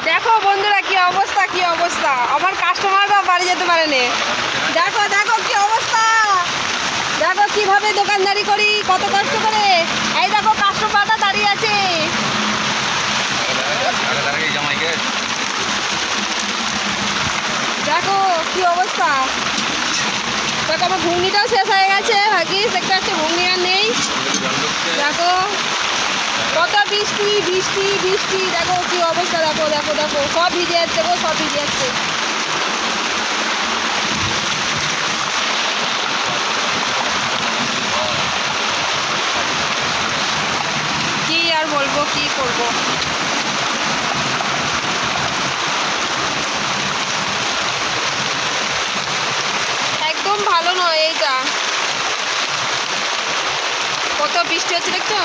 দেখো বন্ধুরা কি অবস্থা, কি অবস্থা, আমার কাস্টমাররা বাড়ি যেতে পারেনি। দেখো দেখো কি অবস্থা, দেখো কিভাবে দোকানদারি করি, কত কষ্ট করে। এই দেখো কাস্টমারটা দাঁড়িয়ে আছে, দেখো কি অবস্থা। দেখো আমার ঘুগনিটাও শেষ হয়ে গেছে, ভাগ্যিস দেখতে পাচ্ছি ঘুগনি আর নেই। দেখো কত বৃষ্টি বৃষ্টি বৃষ্টি, দেখো কি অবস্থা, দেখো দেখো দেখো সব ভিজে যাচ্ছে গো, সব ভিজে যাচ্ছে। কি আর বলবো, কি করব। একদম ভালো নয় এইটা, কত বৃষ্টি হচ্ছে দেখছো।